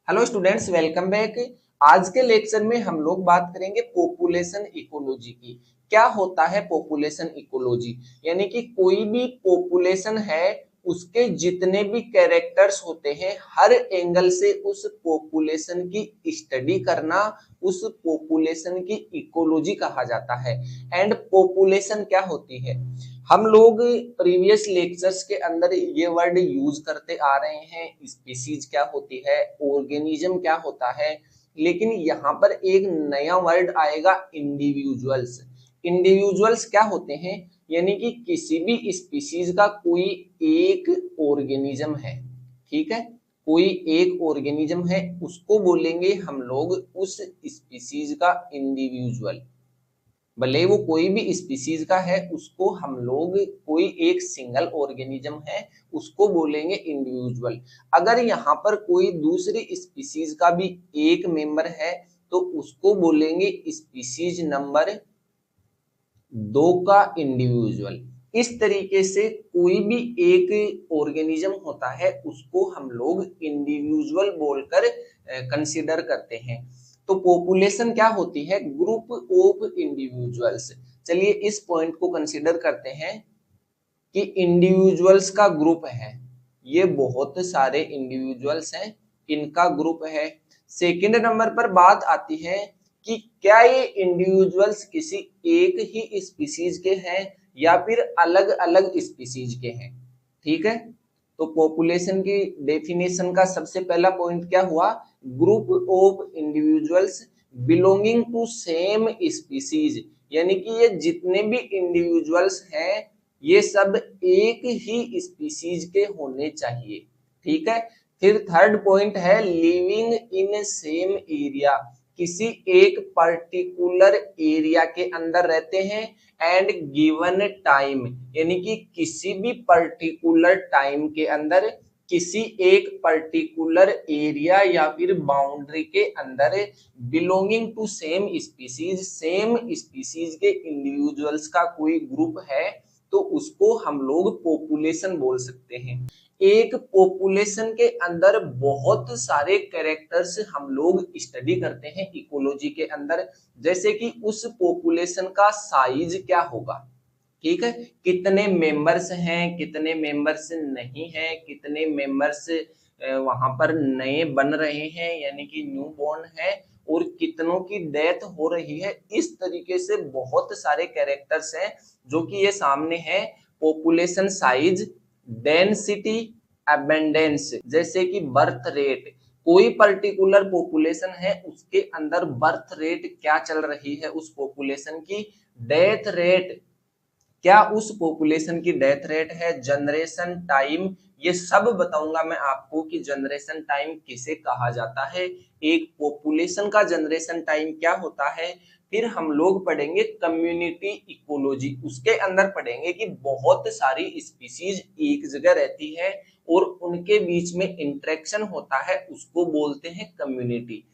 Hello students, welcome back. आज के lecture में हम लोग बात करेंगे पॉपुलेशन इकोलॉजी की। क्या होता है पॉपुलेशन इकोलॉजी? यानी कि कोई भी पॉपुलेशन है, उसके जितने भी कैरेक्टर्स होते हैं, हर एंगल से उस पॉपुलेशन की स्टडी करना, उस पॉपुलेशन की इकोलॉजी कहा जाता है। एंड पॉपुलेशन क्या होती है? हम लोग प्रीवियस लेक्चर्स के अंदर ये वर्ड यूज करते आ रहे हैं, स्पीसीज क्या होती है, ऑर्गेनिज्म क्या होता है, लेकिन यहाँ पर एक नया वर्ड आएगा, इंडिविजुअल्स। इंडिविजुअल्स क्या होते हैं? यानी कि किसी भी स्पीसीज का कोई एक ऑर्गेनिज्म है, ठीक है, कोई एक ऑर्गेनिज्म है, उसको बोलेंगे हम लोग उस स्पीसीज का इंडिविजुअल। भले वो कोई भी स्पीसीज का है, उसको हम लोग कोई एक सिंगल ऑर्गेनिज्म है उसको बोलेंगे इंडिविजुअल। अगर यहाँ पर कोई दूसरी स्पीसीज का भी एक मेंबर है तो उसको बोलेंगे स्पीसीज नंबर 2 का इंडिविजुअल। इस तरीके से कोई भी एक ऑर्गेनिज्म होता है उसको हम लोग इंडिविजुअल बोलकर कंसीडर करते हैं। तो पॉपुलेशन क्या होती है? Group of individuals. चलिए इस पॉइंट को कंसीडर करते हैं कि इंडिविजुअल्स का ग्रुप है, ये बहुत सारे इंडिविजुअल्स हैं, इनका ग्रुप है। सेकंड नंबर पर बात आती है कि क्या ये इंडिविजुअल्स किसी एक ही स्पीसीज के हैं या फिर अलग अलग स्पीसीज के हैं। ठीक है, तो पॉपुलेशन की डेफिनेशन का सबसे पहला पॉइंट क्या हुआ? Group of individuals belonging to same species. यानी कि ये जितने भी इंडिविजुअल्स हैं ये सब एक ही स्पीसीज के होने चाहिए। ठीक है, फिर थर्ड पॉइंट है लिविंग इन सेम एरिया। किसी एक पर्टिकुलर एरिया के अंदर रहते हैं एंड गिवन टाइम, यानी कि किसी भी पर्टिकुलर टाइम के अंदर किसी एक पर्टिकुलर एरिया या फिर बाउंड्री के अंदर belonging to same species, same species के इंडिविजुअल्स का कोई ग्रुप है तो उसको हम लोग पॉपुलेशन बोल सकते हैं। एक पॉपुलेशन के अंदर बहुत सारे कैरेक्टर्स हम लोग स्टडी करते हैं इकोलॉजी के अंदर, जैसे कि उस पॉपुलेशन का साइज क्या होगा, ठीक है, कितने मेंबर्स हैं, कितने मेंबर्स नहीं हैं, कितने मेंबर्स वहां पर नए बन रहे हैं यानी कि न्यू बॉर्न है, और कितनों की डेथ हो रही है। इस तरीके से बहुत सारे कैरेक्टर्स हैं जो कि ये सामने है। पॉपुलेशन साइज, डेंसिटी, अबेंडेंस, जैसे कि बर्थ रेट, कोई पर्टिकुलर पॉपुलेशन है उसके अंदर बर्थ रेट क्या चल रही है उस पॉपुलेशन की, डेथ रेट क्या उस पॉपुलेशन की डेथ रेट है, जनरेशन टाइम, ये सब बताऊंगा मैं आपको कि जनरेशन टाइम किसे कहा जाता है, एक पॉपुलेशन का जनरेशन टाइम क्या होता है। फिर हम लोग पढ़ेंगे कम्युनिटी इकोलॉजी, उसके अंदर पढ़ेंगे कि बहुत सारी स्पीसीज एक जगह रहती है और उनके बीच में इंटरेक्शन होता है, उसको बोलते हैं कम्युनिटी।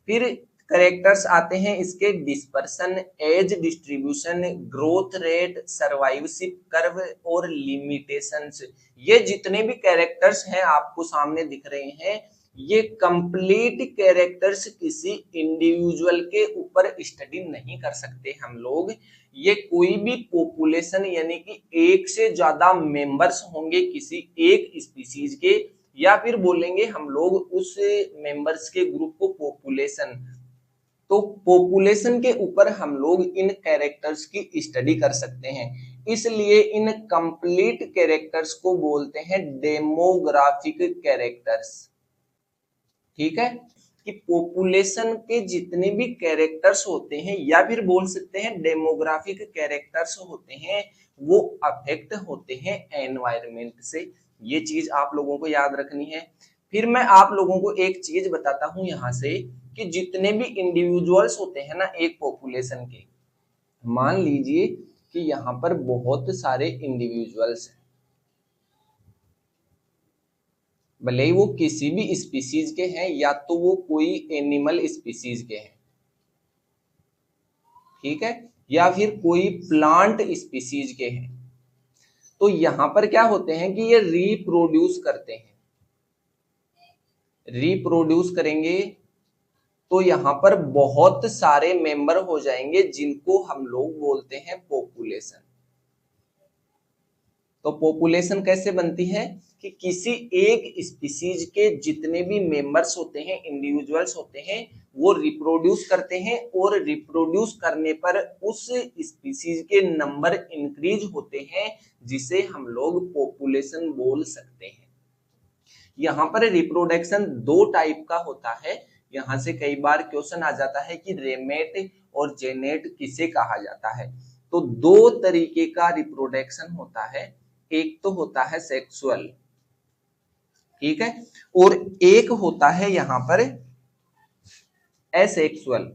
फिर करेक्टर्स आते हैं इसके, dispersion, age distribution, growth rate, survivorship curve और लिमिटेशंस। ये जितने भी कैरेक्टर्स हैं आपको सामने दिख रहे हैं, ये कंप्लीट कैरेक्टर्स किसी इंडिविजुअल के ऊपर स्टडी नहीं कर सकते हम लोग। ये कोई भी पॉपुलेशन यानी कि एक से ज्यादा मेंबर्स होंगे किसी एक स्पीसीज के, या फिर बोलेंगे हम लोग उस मेंबर्स के ग्रुप को पॉपुलेशन। तो पॉपुलेशन के ऊपर हम लोग इन कैरेक्टर्स की स्टडी कर सकते हैं, इसलिए इन कंप्लीट कैरेक्टर्स को बोलते हैं डेमोग्राफिक कैरेक्टर्स। ठीक है, कि पॉपुलेशन के जितने भी कैरेक्टर्स होते हैं या फिर बोल सकते हैं डेमोग्राफिक कैरेक्टर्स होते हैं, वो अफेक्ट होते हैं एनवायरमेंट से। ये चीज आप लोगों को याद रखनी है। फिर मैं आप लोगों को एक चीज बताता हूं यहाँ से कि जितने भी इंडिविजुअल्स होते हैं ना एक पॉपुलेशन के, मान लीजिए कि यहाँ पर बहुत सारे इंडिविजुअल्स हैं, भले ही वो किसी भी स्पीसीज के हैं या तो वो कोई एनिमल स्पीसीज के हैं, ठीक है, या फिर कोई प्लांट स्पीसीज के हैं, तो यहां पर क्या होते हैं कि ये रिप्रोड्यूस करते हैं। रिप्रोड्यूस करेंगे तो यहाँ पर बहुत सारे मेंबर हो जाएंगे जिनको हम लोग बोलते हैं पॉपुलेशन। तो पॉपुलेशन कैसे बनती है कि किसी एक स्पीसीज के जितने भी मेंबर्स होते हैं, इंडिविजुअल्स होते हैं, वो रिप्रोड्यूस करते हैं और रिप्रोड्यूस करने पर उस स्पीसीज के नंबर इंक्रीज होते हैं, जिसे हम लोग पॉपुलेशन बोल सकते हैं। यहाँ पर रिप्रोडक्शन दो टाइप का होता है। यहाँ से कई बार क्वेश्चन आ जाता है कि रेमेट और जेनेट किसे कहा जाता है। तो दो तरीके का रिप्रोडक्शन होता है, एक तो होता है सेक्सुअल, ठीक है, और एक होता है यहां पर एसेक्सुअल।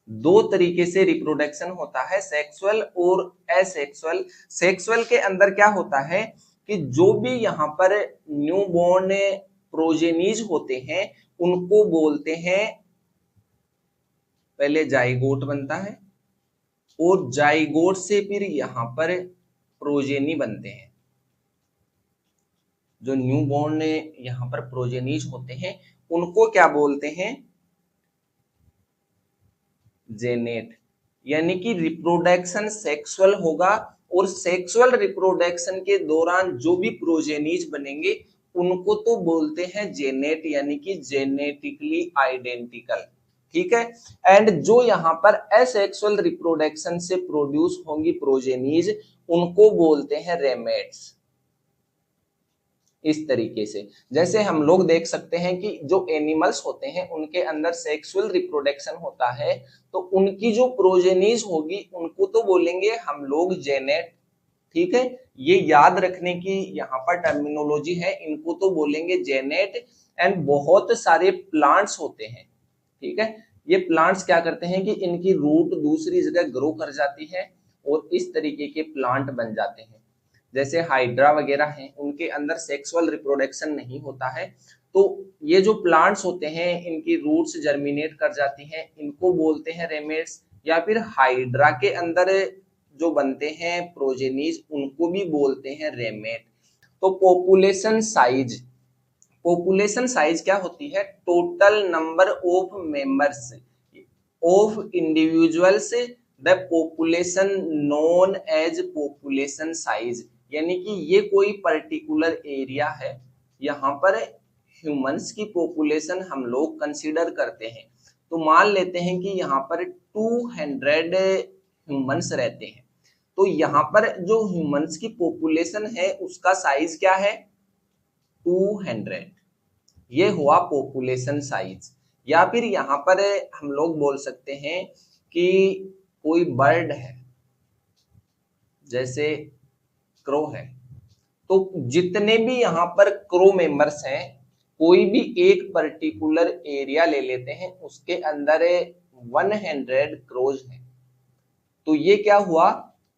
दो तरीके से रिप्रोडक्शन होता है, सेक्सुअल और एसेक्सुअल। सेक्सुअल के अंदर क्या होता है कि जो भी यहां पर न्यूबॉर्न प्रोजेनीज होते हैं उनको बोलते हैं, पहले जाइगोट बनता है और जाइगोट से फिर यहां पर प्रोजेनी बनते हैं। जो न्यूबॉर्न यहां पर प्रोजेनीज होते हैं उनको क्या बोलते हैं, जेनेट। यानी कि रिप्रोडक्शन सेक्सुअल होगा और सेक्सुअल रिप्रोडक्शन के दौरान जो भी प्रोजेनीज बनेंगे उनको तो बोलते हैं जेनेट, यानी कि जेनेटिकली आइडेंटिकल, ठीक है। एंड जो यहां पर एसेक्सुअल रिप्रोडक्शन से प्रोड्यूस होंगी प्रोजेनीज उनको बोलते हैं रेमेट्स। इस तरीके से जैसे हम लोग देख सकते हैं कि जो एनिमल्स होते हैं उनके अंदर सेक्सुअल रिप्रोडक्शन होता है, तो उनकी जो प्रोजेनीज होगी उनको तो बोलेंगे हम लोग जेनेट, ठीक है। ये याद रखने की यहाँ पर टर्मिनोलॉजी है, इनको तो बोलेंगे जेनेट। एंड बहुत सारे प्लांट्स होते हैं, ठीक है, ये प्लांट्स क्या करते हैं कि इनकी रूट दूसरी जगह ग्रो कर जाती है और इस तरीके के प्लांट बन जाते हैं। जैसे हाइड्रा वगैरह हैं उनके अंदर सेक्सुअल रिप्रोडक्शन नहीं होता है, तो ये जो प्लांट्स होते हैं इनकी रूट्स जर्मिनेट कर जाती हैं, इनको बोलते हैं रेमेट्स। या फिर हाइड्रा के अंदर जो बनते हैं प्रोजेनीज उनको भी बोलते हैं रेमेट। तो पॉपुलेशन साइज क्या होती है, total number of members of individuals the population known as population size. यानी कि ये कोई पर्टिकुलर एरिया है, यहाँ पर ह्यूमंस की पॉपुलेशन हम लोग कंसीडर करते हैं। तो मान लेते हैं कि यहाँ पर 200 ह्यूमंस रहते हैं, तो यहाँ पर जो ह्यूमंस की पॉपुलेशन है उसका साइज क्या है, 200। ये हुआ पॉपुलेशन साइज। या फिर यहाँ पर हम लोग बोल सकते हैं कि कोई बर्ड है, जैसे क्रो है, तो जितने भी यहाँ पर क्रो मेंबर्स हैं, कोई भी एक पर्टिकुलर एरिया ले लेते हैं, उसके अंदर 100 क्रोज है, तो ये क्या हुआ,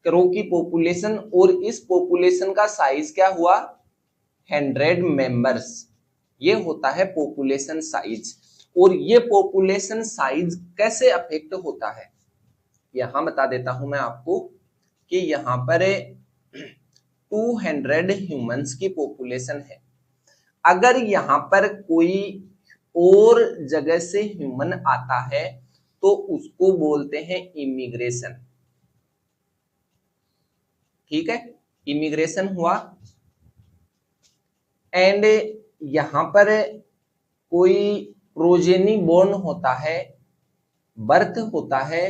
क्रो की पॉपुलेशन, और इस पॉपुलेशन का साइज क्या हुआ, 100 मेंबर्स। ये होता है पॉपुलेशन साइज। और ये पॉपुलेशन साइज कैसे अफेक्ट होता है, यहां बता देता हूं मैं आपको कि यहाँ पर 200 ह्यूमंस की पॉपुलेशन है। अगर यहाँ पर कोई और जगह से ह्यूमन आता है तो उसको बोलते हैं इमिग्रेशन, ठीक है, इमिग्रेशन हुआ। एंड यहाँ पर कोई प्रोजेनी बोर्न होता है, बर्थ होता है,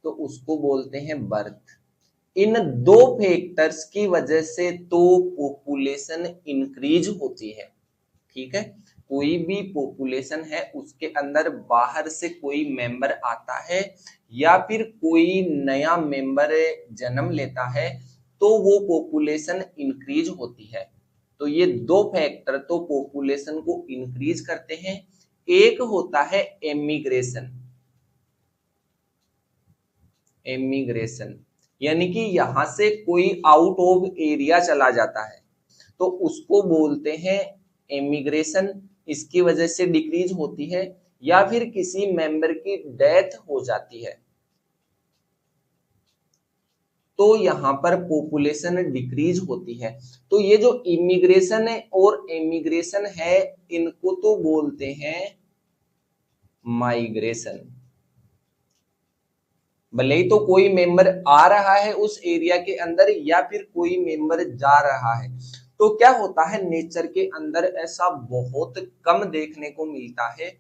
तो उसको बोलते हैं बर्थ। इन दो फैक्टर्स की वजह से तो पॉपुलेशन इंक्रीज होती है, ठीक है। कोई भी पॉपुलेशन है उसके अंदर बाहर से कोई मेंबर आता है या फिर कोई नया मेंबर जन्म लेता है तो वो पॉपुलेशन इंक्रीज होती है। तो ये दो फैक्टर तो पॉपुलेशन को इंक्रीज करते हैं। एक होता है एमिग्रेशन, यानी कि यहां से कोई आउट ऑफ एरिया चला जाता है तो उसको बोलते हैं एमिग्रेशन, इसकी वजह से डिक्रीज होती है। या फिर किसी मेंबर की डेथ हो जाती है तो यहाँ पर पॉपुलेशन डिक्रीज होती है। तो ये जो इमिग्रेशन और एमिग्रेशन है, इनको तो बोलते हैं माइग्रेशन। भले ही तो कोई मेंबर आ रहा है उस एरिया के अंदर या फिर कोई मेंबर जा रहा है, तो क्या होता है नेचर के अंदर ऐसा बहुत कम देखने को मिलता है।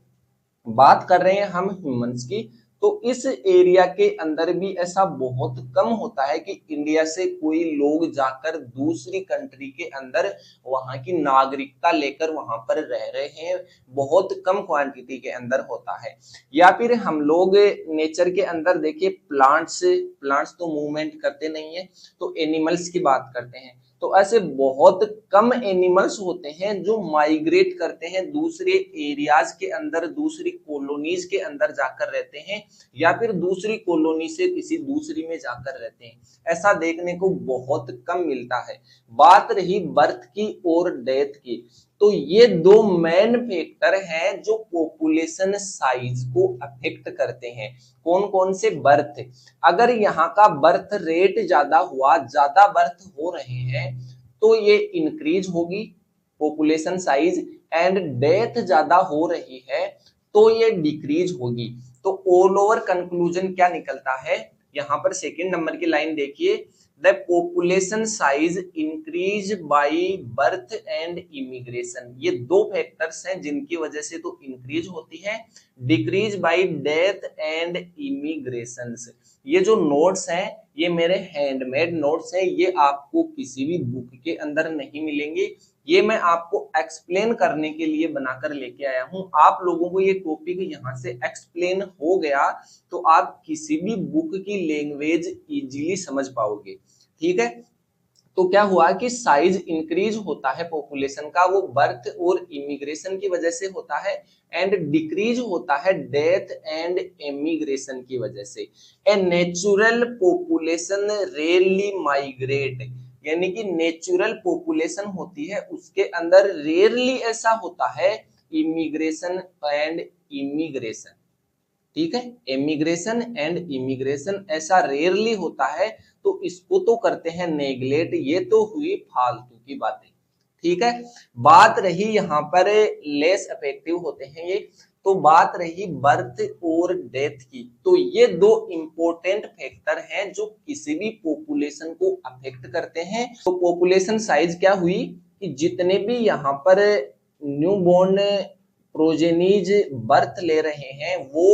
बात कर रहे हैं हम ह्यूमंस की, तो इस एरिया के अंदर भी ऐसा बहुत कम होता है कि इंडिया से कोई लोग जाकर दूसरी कंट्री के अंदर वहां की नागरिकता लेकर वहां पर रह रहे हैं, बहुत कम क्वांटिटी के अंदर होता है। या फिर हम लोग नेचर के अंदर देखिए, प्लांट्स तो मूवमेंट करते नहीं है, तो एनिमल्स की बात करते हैं, तो ऐसे बहुत कम एनिमल्स होते हैं जो माइग्रेट करते हैं दूसरे एरियाज के अंदर, दूसरी कॉलोनीज के अंदर जाकर रहते हैं, या फिर दूसरी कॉलोनी से किसी दूसरी में जाकर रहते हैं। ऐसा देखने को बहुत कम मिलता है। बात रही बर्थ की और डेथ की, तो ये दो मेन फैक्टर हैं जो पॉपुलेशन साइज को अफेक्ट करते हैं। कौन कौन से? बर्थ, अगर यहाँ का बर्थ रेट ज्यादा हुआ, ज्यादा बर्थ हो रहे हैं, तो ये इंक्रीज होगी पॉपुलेशन साइज, एंड डेथ ज्यादा हो रही है तो ये डिक्रीज होगी। तो ऑल ओवर कंक्लूजन क्या निकलता है? यहाँ पर सेकंड नंबर की लाइन देखिए, the population size increase by birth and immigration. ये दो फैक्टर्स हैं जिनकी वजह से तो इंक्रीज होती है, decrease by death and immigration. ये जो नोट्स हैं ये मेरे हैंडमेड नोट्स हैं, ये आपको किसी भी बुक के अंदर नहीं मिलेंगे, ये मैं आपको एक्सप्लेन करने के लिए बनाकर लेके आया हूं। आप लोगों को ये टॉपिक यहाँ से एक्सप्लेन हो गया तो आप किसी भी बुक की लैंग्वेज इजीली समझ पाओगे, ठीक है। तो क्या हुआ कि साइज इंक्रीज होता है पॉपुलेशन का, वो बर्थ और इमिग्रेशन की वजह से होता है, एंड डिक्रीज होता है डेथ एंड एमिग्रेशन की वजह से। A natural population rarely migrate, यानी कि नेचुरल पॉपुलेशन होती है उसके अंदर रेयरली ऐसा होता है इमिग्रेशन एंड इमिग्रेशन, ठीक है। एमिग्रेशन एंड इमिग्रेशन ऐसा रेयरली होता है, तो इसको तो करते हैं नेग्लेक्ट। ये तो हुई फालतू की बातें, ठीक है। बात रही यहाँ पर लेस इफेक्टिव होते हैं ये, तो बात रही बर्थ और डेथ की, तो ये दो इंपॉर्टेंट फैक्टर हैं जो किसी भी पॉपुलेशन को अफेक्ट करते हैं। तो पॉपुलेशन साइज क्या हुई कि जितने भी यहाँ पर न्यूबॉर्न प्रोजेनीज बर्थ ले रहे हैं वो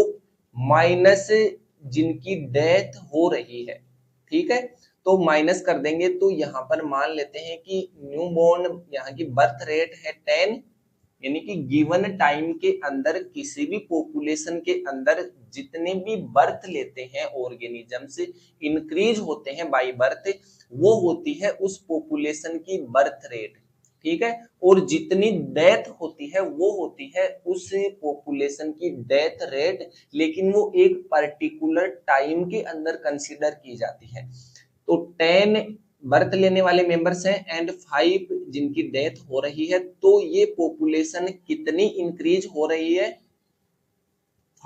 माइनस जिनकी डेथ हो रही है, ठीक है। तो माइनस कर देंगे, तो यहाँ पर मान लेते हैं कि न्यूबॉर्न यहाँ की बर्थ रेट है 10, यानी कि गिवन टाइम के अंदर किसी भी पॉपुलेशन के अंदर जितने भी बर्थ लेते हैं ऑर्गेनिजम्स इंक्रीज होते हैं बाय बर्थ, वो होती है उस पॉपुलेशन की बर्थ रेट, ठीक है। और जितनी डेथ होती है वो होती है उस पॉपुलेशन की डेथ रेट, लेकिन वो एक पर्टिकुलर टाइम के अंदर कंसीडर की जाती है। तो 10 बर्थ लेने वाले मेंबर्स हैं एंड 5 जिनकी डेथ हो रही है, तो ये पॉपुलेशन कितनी इंक्रीज हो रही है?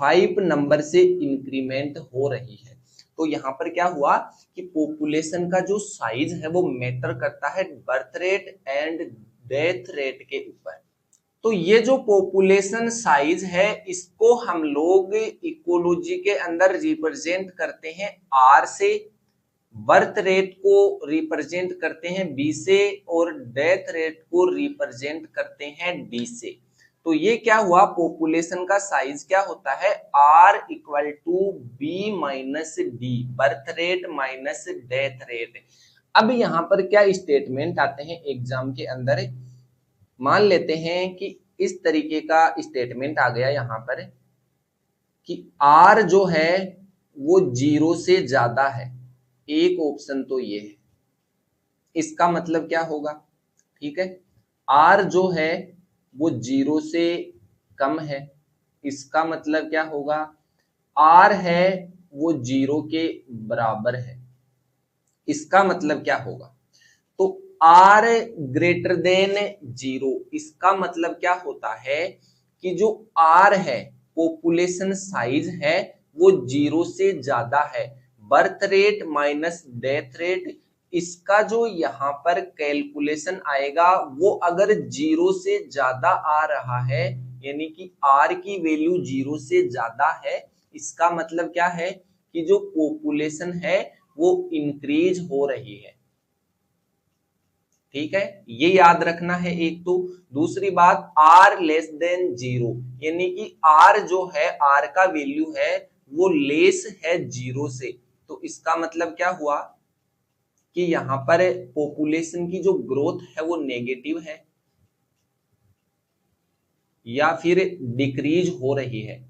5 नंबर से इंक्रीमेंट हो रही है। तो यहाँ पर क्या हुआ कि पॉपुलेशन का जो साइज है वो मैटर करता है birth rate and death rate के ऊपर। तो ये जो पॉपुलेशन साइज है इसको हम लोग इकोलॉजी के अंदर रिप्रेजेंट करते हैं आर से, बर्थ रेट को रिप्रेजेंट करते हैं बी से, और डेथ रेट को रिप्रेजेंट करते हैं डी से। तो ये क्या हुआ, पॉपुलेशन का साइज क्या होता है? R equal to b minus d, birth rate minus death rate. अब यहाँ पर क्या स्टेटमेंट आते हैं एग्जाम के अंदर? मान लेते हैं कि इस तरीके का स्टेटमेंट आ गया यहाँ पर कि आर जो है वो 0 से ज्यादा है, एक ऑप्शन तो ये है। इसका मतलब क्या होगा? ठीक है, आर जो है वो 0 से कम है, इसका मतलब क्या होगा? आर है वो 0 के बराबर है, इसका मतलब क्या होगा? तो आर ग्रेटर देन 0, इसका मतलब क्या होता है कि जो आर है पॉपुलेशन साइज है वो 0 से ज्यादा है, birth rate minus death rate, इसका जो यहाँ पर कैलकुलेशन आएगा वो अगर 0 से ज्यादा आ रहा है, यानी कि r की वैल्यू 0 से ज्यादा है, इसका मतलब क्या है कि जो पॉपुलेशन है वो इंक्रीज हो रही है। ठीक है, ये याद रखना है एक तो। दूसरी बात r लेस देन 0, यानी कि r जो है, r का वैल्यू है वो लेस है 0 से, तो इसका मतलब क्या हुआ कि यहाँ पर पॉपुलेशन की जो ग्रोथ है वो नेगेटिव है या फिर डिक्रीज हो रही है,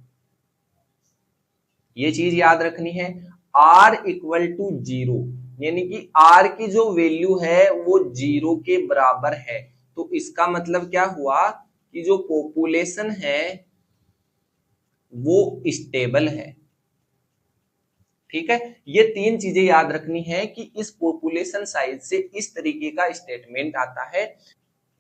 ये चीज याद रखनी है। r इक्वल टू 0, यानी कि r की जो वैल्यू है वो 0 के बराबर है, तो इसका मतलब क्या हुआ कि जो पॉपुलेशन है वो स्टेबल है। ठीक है, ये तीन चीजें याद रखनी है कि इस पॉपुलेशन साइज से इस तरीके का स्टेटमेंट आता है।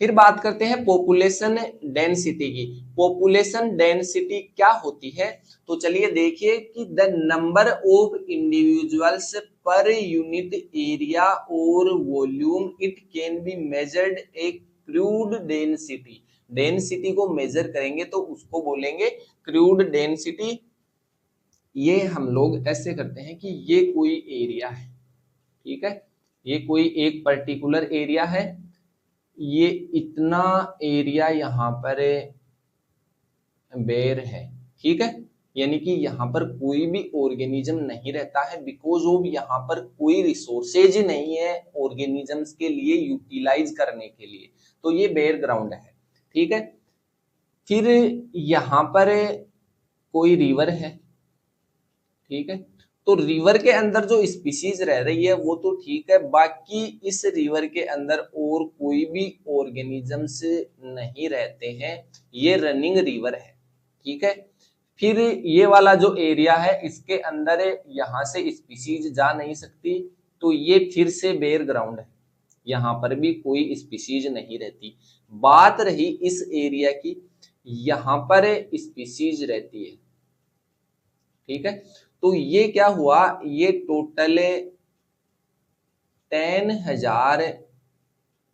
फिर बात करते हैं पॉपुलेशन डेंसिटी की। पॉपुलेशन डेंसिटी क्या होती है, तो चलिए देखिए कि the number of individuals per unit area और volume it can be measured a crude density. Density को मेजर करेंगे तो उसको बोलेंगे क्रूड डेंसिटी। ये हम लोग ऐसे करते हैं कि ये कोई एरिया है, ठीक है, ये कोई एक पर्टिकुलर एरिया है, ये इतना एरिया यहाँ पर बेर है, ठीक है, यानी कि यहाँ पर कोई भी ऑर्गेनिज्म नहीं रहता है, बिकॉज ऑफ यहाँ पर कोई रिसोर्सेज ही नहीं है ऑर्गेनिजम्स के लिए यूटिलाइज करने के लिए, तो ये बेयर ग्राउंड है। ठीक है, फिर यहाँ पर कोई रिवर है, ठीक है, तो रिवर के अंदर जो स्पीशीज रह रही है वो तो ठीक है, बाकी इस रिवर के अंदर और कोई भी ऑर्गेनिजम्स नहीं रहते हैं, ये रनिंग रिवर है। ठीक है, फिर ये वाला जो एरिया है इसके अंदर यहाँ से स्पीशीज जा नहीं सकती, तो ये फिर से बेयर ग्राउंड है, यहाँ पर भी कोई स्पीशीज नहीं रहती। बात रही इस एरिया की, यहाँ पर स्पीशीज रहती है। ठीक है, तो ये क्या हुआ, ये टोटल 10,000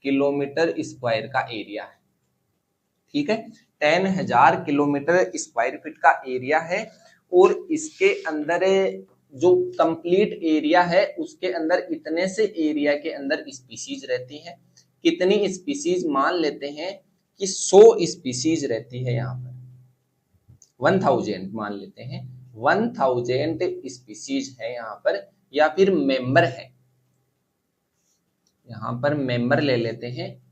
किलोमीटर स्क्वायर का एरिया है। ठीक है, 10,000 किलोमीटर स्क्वायर फीट का एरिया है, और इसके अंदर जो कंप्लीट एरिया है उसके अंदर इतने से एरिया के अंदर स्पीशीज रहती है। कितनी स्पीशीज, मान लेते हैं कि 100 स्पीशीज रहती है, यहाँ पर 1000 मान लेते हैं, 1000 स्पीशीज है यहाँ पर, या फिर मेंबर है, यहाँ पर मेंबर ले लेते हैं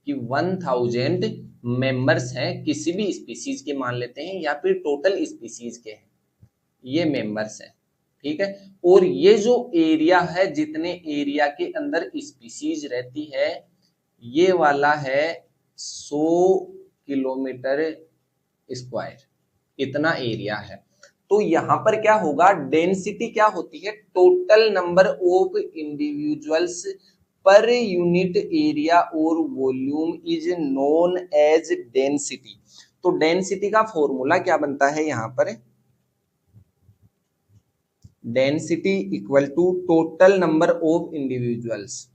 कि 1000 मेंबर्स हैं किसी भी स्पीशीज के मान लेते हैं, या फिर टोटल स्पीशीज के हैं, ये मेंबर्स हैं। ठीक है, और ये जो एरिया है, जितने एरिया के अंदर स्पीशीज रहती है, ये वाला है 100 किलोमीटर स्क्वायर, इतना एरिया है। तो यहाँ पर क्या होगा, डेंसिटी क्या होती है, total number of individuals per unit area और volume is known as density. तो डेंसिटी का फॉर्मूला क्या बनता है यहाँ पर, density equal to total number of individuals,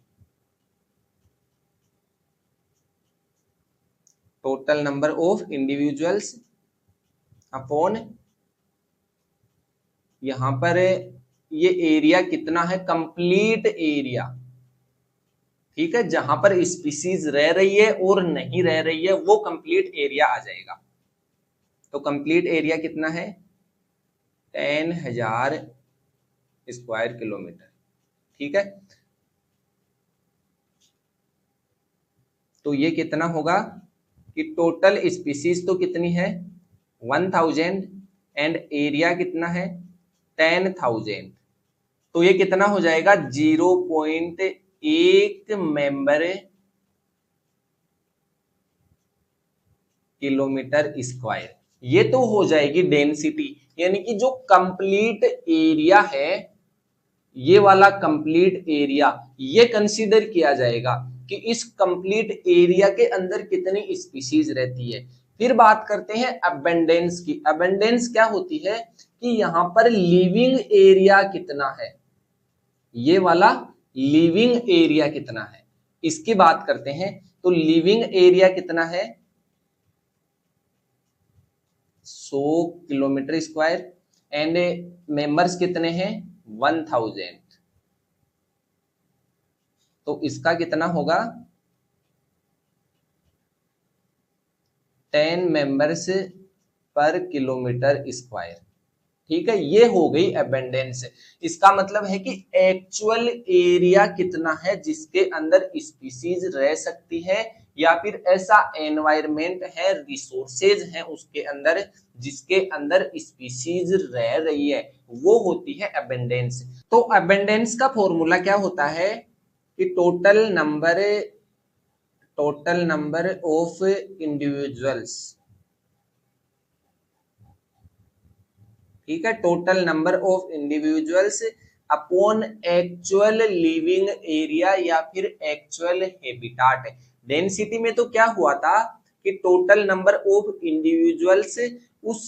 total number of individuals upon, यहां पर ये एरिया कितना है, कंप्लीट एरिया। ठीक है, जहां पर स्पीशीज रह रही है और नहीं रह रही है वो कंप्लीट एरिया आ जाएगा। तो कंप्लीट एरिया कितना है, 10,000 स्क्वायर किलोमीटर। ठीक है, तो ये कितना होगा कि टोटल स्पीशीज तो कितनी है 1000 एंड एरिया कितना है 10,000, तो ये कितना हो जाएगा 0.1 मेंबर किलोमीटर स्क्वायर। ये तो हो जाएगी डेंसिटी, यानी कि जो कंप्लीट एरिया है, ये वाला कंप्लीट एरिया, ये कंसीडर किया जाएगा कि इस कंप्लीट एरिया के अंदर कितनी स्पीशीज रहती है। फिर बात करते हैं अबंडेंस की। अबंडेंस क्या होती है कि यहाँ पर लिविंग एरिया कितना है, ये वाला लिविंग एरिया कितना है, इसकी बात करते हैं। तो लिविंग एरिया कितना है, 100 किलोमीटर स्क्वायर, एंड मेंबर्स कितने हैं, 1000। तो इसका कितना होगा, 10 मेंबर्स पर किलोमीटर स्क्वायर। ठीक है, ये हो गई अबेंडेंस। इसका मतलब है कि एक्चुअल एरिया कितना है जिसके अंदर स्पीसीज रह सकती है, या फिर ऐसा एनवायरमेंट है, रिसोर्सेज है उसके अंदर जिसके अंदर स्पीसीज रह रही है, वो होती है अबेंडेंस। तो अबेंडेंस का फॉर्मूला क्या होता है कि टोटल नंबर ऑफ इंडिविजुअल्स, ठीक है, total number of individuals upon actual living area या फिर एक्चुअल हैबिटाट। डेंसिटी में तो क्या हुआ था कि टोटल नंबर ऑफ इंडिविजुअल्स उस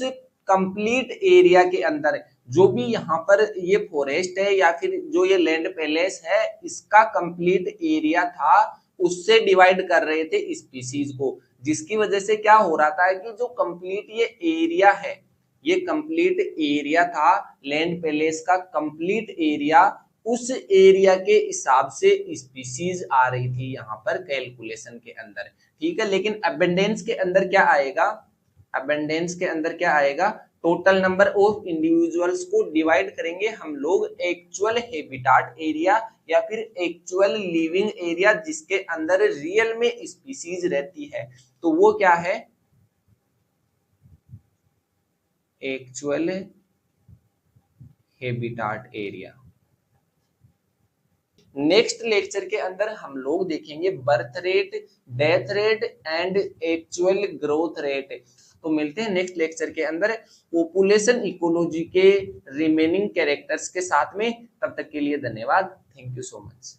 कंप्लीट एरिया के अंदर, जो भी यहाँ पर ये फॉरेस्ट है या फिर जो ये लैंड पैलेस है, इसका कंप्लीट एरिया था, उससे डिवाइड कर रहे थे स्पीसीज को, जिसकी वजह से क्या हो रहा था कि जो कंप्लीट ये एरिया है, ये कंप्लीट एरिया था लैंड पैलेस का कंप्लीट एरिया, उस एरिया के हिसाब से स्पीसीज आ रही थी यहाँ पर कैलकुलेशन के अंदर। ठीक है, लेकिन अबेंडेंस के अंदर क्या आएगा, अबेंडेंस के अंदर क्या आएगा, टोटल नंबर ऑफ इंडिविजुअल्स को डिवाइड करेंगे हम लोग एक्चुअल हैबिटाट एरिया या फिर एक्चुअल लिविंग एरिया जिसके अंदर रियल में स्पीसीज रहती है, तो वो क्या है, actual habitat area. Next lecture के अंदर हम लोग देखेंगे birth rate, death rate and actual growth rate. तो मिलते हैं नेक्स्ट लेक्चर के अंदर पॉपुलेशन इकोलॉजी के रिमेनिंग कैरेक्टर्स के साथ में। तब तक के लिए धन्यवाद, थैंक यू सो मच।